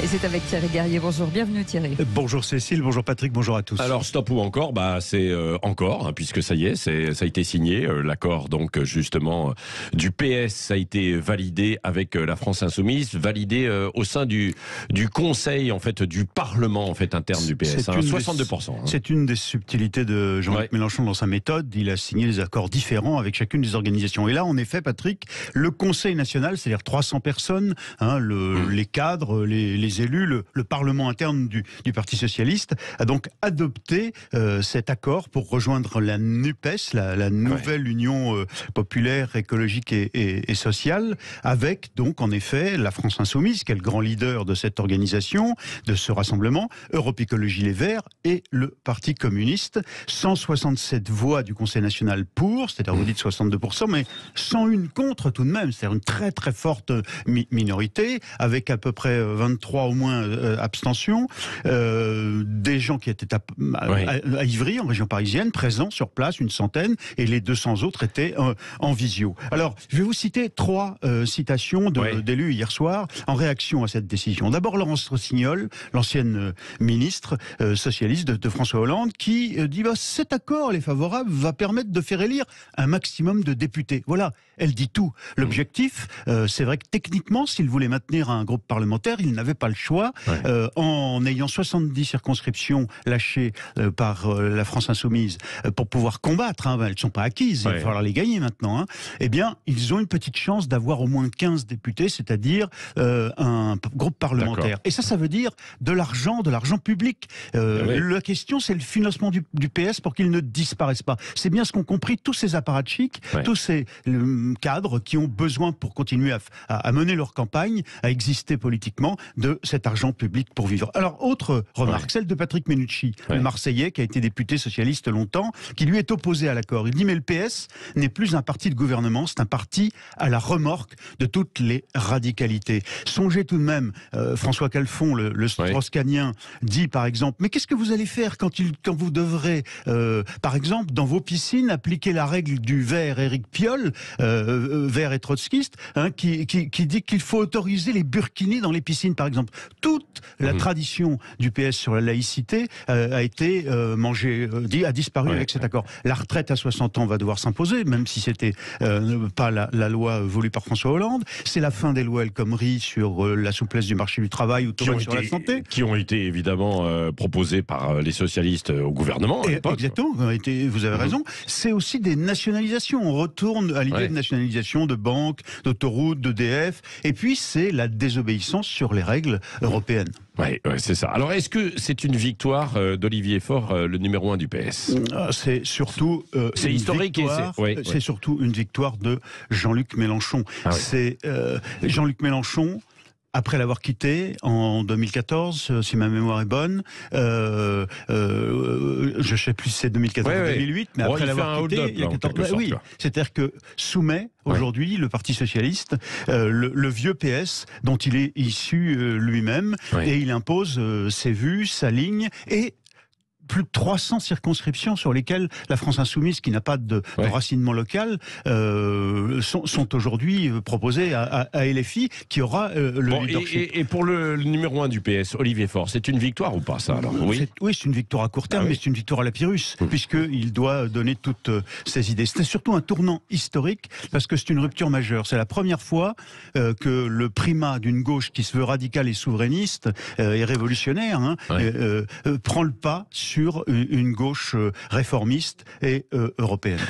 Et c'est avec Thierry Guerrier. Bonjour, bienvenue Thierry. Bonjour Cécile, bonjour Patrick, bonjour à tous. Alors stop ou encore, c'est encore, puisque ça y est, ça a été signé. L'accord donc justement du PS, ça a été validé avec la France Insoumise, validé au sein du Conseil, en fait, du Parlement en fait interne du PS. 62%. C'est une des subtilités de Jean-Luc Mélenchon dans sa méthode. Il a signé des accords différents avec chacune des organisations. Et là, en effet, Patrick, le Conseil national, c'est-à-dire 300 personnes, les cadres, les élus, le Parlement interne du Parti socialiste, a donc adopté cet accord pour rejoindre la NUPES, la nouvelle Union populaire, écologique et sociale, avec donc en effet la France Insoumise, qui est le grand leader de cette organisation, de ce rassemblement, Europe Écologie Les Verts et le Parti communiste. 167 voix du Conseil national pour, c'est-à-dire vous dites 62%, mais 101 contre tout de même, c'est-à-dire une très très forte minorité, avec à peu près 23 au moins abstentions, des gens qui étaient à Ivry, en région parisienne, présents sur place, une centaine, et les 200 autres étaient en visio. Alors, je vais vous citer 3 citations d'élus hier soir en réaction à cette décision. D'abord, Laurence Rossignol, l'ancienne ministre socialiste de François Hollande, qui dit cet accord, elle est favorable, va permettre de faire élire un maximum de députés. Voilà, elle dit tout. L'objectif, c'est vrai que techniquement, s'il voulait maintenir un groupe parlementaire, il n'avait pas le choix. En ayant 70 circonscriptions lâchées par la France Insoumise pour pouvoir combattre, elles ne sont pas acquises, il va falloir les gagner maintenant, eh bien, ils ont une petite chance d'avoir au moins 15 députés, c'est-à-dire un groupe parlementaire. Et ça veut dire de l'argent public. La question, c'est le financement du PS pour qu'il ne disparaisse pas. C'est bien ce qu'ont compris tous ces apparatchiks, tous ces cadres qui ont besoin pour continuer à mener leur campagne, à exister politiquement, de cet argent public pour vivre. Alors, autre remarque, celle de Patrick Mennucci, le Marseillais, qui a été député socialiste longtemps, qui lui est opposé à l'accord. Il dit, mais le PS n'est plus un parti de gouvernement, c'est un parti à la remorque de toutes les radicalités. Songez tout de même, François Calfon, le strauss-kahnien, dit par exemple, mais qu'est-ce que vous allez faire quand vous devrez, par exemple, dans vos piscines, appliquer la règle du vert Éric Piolle, vert et trotskiste, qui dit qu'il faut autoriser les burkinis dans les piscines, par exemple. Toute la tradition du PS sur la laïcité a été a disparu avec cet accord. La retraite à 60 ans va devoir s'imposer, même si c'était pas la loi voulue par François Hollande. C'est la fin des lois El Khomri sur la souplesse du marché du travail ou sur la santé. Qui ont été évidemment proposées par les socialistes au gouvernement. Exactement, vous avez raison. C'est aussi des nationalisations. On retourne à l'idée de nationalisation de banques, d'autoroutes, d'EDF. Et puis c'est la désobéissance sur les règles européennes. Oui, c'est ça. Alors, est-ce que c'est une victoire d'Olivier Faure, le numéro 1 du PS ? C'est surtout c'est historique. C'est surtout une victoire de Jean-Luc Mélenchon. C'est Jean-Luc Mélenchon. Après l'avoir quitté en 2014, si ma mémoire est bonne, je ne sais plus si c'est 2014 ou 2008, mais après l'avoir quitté, il y a 14 ans. C'est-à-dire que soumet aujourd'hui le Parti socialiste, le vieux PS dont il est issu lui-même, et il impose ses vues, sa ligne, et plus de 300 circonscriptions sur lesquelles la France Insoumise, qui n'a pas de racinement local, sont aujourd'hui proposées à LFI, qui aura le leadership. Et pour le numéro 1 du PS, Olivier Faure, c'est une victoire ou pas, ça alors ? Oui, c'est une victoire à court terme, mais c'est une victoire à la Pyrrhus, puisqu'il doit donner toutes ses idées. C'était surtout un tournant historique, parce que c'est une rupture majeure. C'est la première fois que le primat d'une gauche qui se veut radicale et souverainiste et révolutionnaire prend le pas sur une gauche réformiste et européenne.